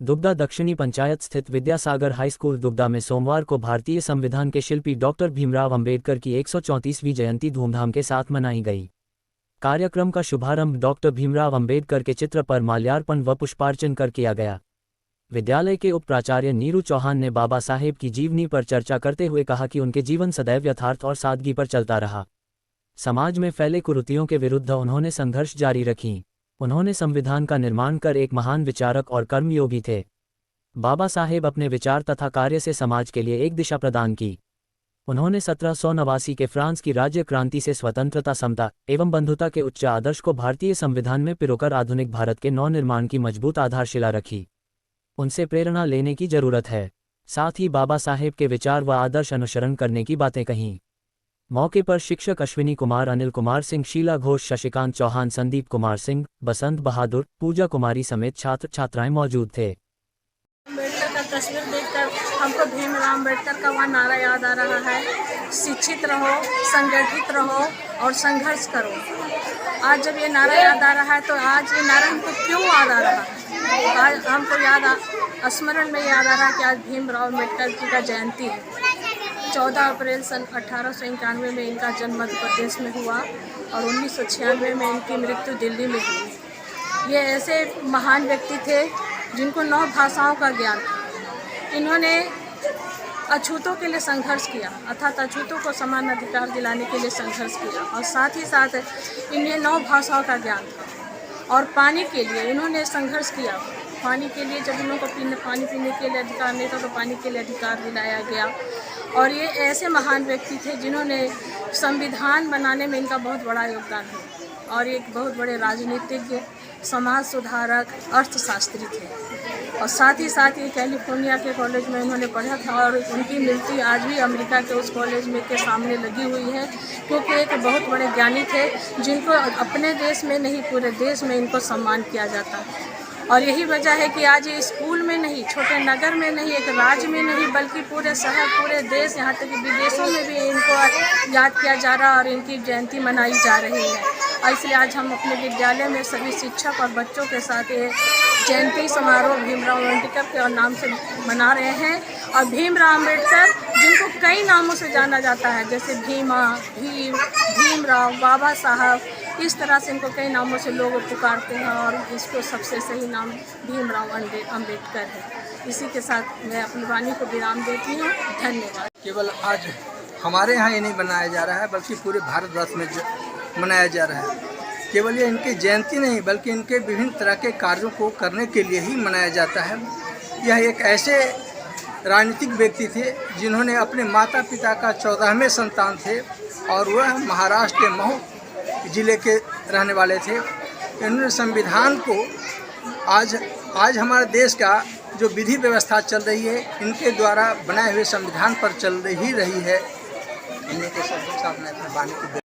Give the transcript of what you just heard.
दुबदा दक्षिणी पंचायत स्थित Vidyasagar high school दुबदा में सोमवार को भारतीय संविधान के शिल्पी डॉक्टर भीमराव अंबेडकर की 134वीं जयंती धूमधाम के साथ मनाई गई। कार्यक्रम का शुभारंभ डॉक्टर भीमराव अंबेडकर के चित्र पर माल्यार्पण व पुष्पार्चन कर किया गया। विद्यालय के उप प्राचार्य नीरू चौहान ने बाबा साहेब की जीवनी पर चर्चा करते हुए कहा कि उनके जीवन सदैव यथार्थ और सादगी पर चलता रहा। समाज में फैले कुरीतियों के विरुद्ध उन्होंने संघर्ष जारी रखी। उन्होंने संविधान का निर्माण कर एक महान विचारक और कर्मयोगी थे। बाबा साहेब अपने विचार तथा कार्य से समाज के लिए एक दिशा प्रदान की। उन्होंने 1789 के फ्रांस की राज्य क्रांति से स्वतंत्रता, समता एवं बंधुता के उच्च आदर्श को भारतीय संविधान में पिरोकर आधुनिक भारत के नवनिर्माण की मजबूत आधारशिला रखी। उनसे प्रेरणा लेने की जरूरत है। साथ ही बाबा साहेब के विचार व आदर्श अनुसरण करने की बातें कहीं। मौके पर शिक्षक अश्विनी कुमार, अनिल कुमार सिंह, शीला घोष, शशिकांत चौहान, संदीप कुमार सिंह, बसंत बहादुर, पूजा कुमारी समेत छात्र छात्राएं मौजूद थे। अम्बेडकर का तस्वीर देखकर हमको भीमराव अम्बेडकर का वह नारा याद आ रहा है, शिक्षित रहो, संगठित रहो और संघर्ष करो। आज जब ये नारा याद आ रहा है तो आज ये नारा हमको क्यों याद आ रहा है? आज हमको स्मरण में याद आ रहा है कि आज भीमराव अम्बेडकर जी का जयंती है। 14 अप्रैल सन 1891 में इनका जन्म मध्य प्रदेश में हुआ और 1996 में इनकी मृत्यु दिल्ली में हुई। ये ऐसे महान व्यक्ति थे जिनको 9 भाषाओं का ज्ञान था। इन्होंने अछूतों के लिए संघर्ष किया, अर्थात अछूतों को समान अधिकार दिलाने के लिए संघर्ष किया और साथ ही साथ इन्हें 9 भाषाओं का ज्ञान था। और पानी के लिए इन्होंने संघर्ष किया। पानी के लिए जब इनको पानी पीने के लिए अधिकार नहीं था तो पानी के लिए अधिकार दिलाया गया। और ये ऐसे महान व्यक्ति थे जिन्होंने संविधान बनाने में इनका बहुत बड़ा योगदान है और एक बहुत बड़े राजनीतिज्ञ, समाज सुधारक, अर्थशास्त्री थे। और साथ ही साथ ये कैलिफोर्निया के कॉलेज में उन्होंने पढ़ा था और उनकी मृत्यु आज भी अमेरिका के उस कॉलेज में के सामने लगी हुई है, क्योंकि एक बहुत बड़े ज्ञानी थे जिनको अपने देश में नहीं पूरे देश में इनको सम्मान किया जाता है। और यही वजह है कि आज ये स्कूल में नहीं, छोटे नगर में नहीं, एक राज्य में नहीं, बल्कि पूरे शहर, पूरे देश, यहाँ तक कि विदेशों में भी इनको याद किया जा रहा है और इनकी जयंती मनाई जा रही है। और इसलिए आज हम अपने विद्यालय में सभी शिक्षक और बच्चों के साथ ये जयंती समारोह भीमराव अम्बेडकर के नाम से मना रहे हैं। और भीमराव अम्बेडकर जिनको कई नामों से जाना जाता है, जैसे भीमा, भीम, भीमराव, बाबा साहब, इस तरह से इनको कई नामों से लोग पुकारते हैं और इसको सबसे सही नाम भीमराव अम्बेडकर है। इसी के साथ मैं अपनी वाणी को विराम देती हूँ। धन्यवाद। केवल आज हमारे यहाँ ही नहीं मनाया जा रहा है बल्कि पूरे भारतवर्ष में मनाया जा रहा है। केवल ये इनकी जयंती नहीं बल्कि इनके विभिन्न तरह के कार्यों को करने के लिए ही मनाया जाता है। यह एक ऐसे राजनीतिक व्यक्ति थे जिन्होंने अपने माता पिता का 14वें संतान थे और वह महाराष्ट्र के महू जिले के रहने वाले थे। इन्होंने संविधान को आज हमारे देश का जो विधि व्यवस्था चल रही है इनके द्वारा बनाए हुए संविधान पर चल ही रही है। इन्हीं के साथ अपने वाणी को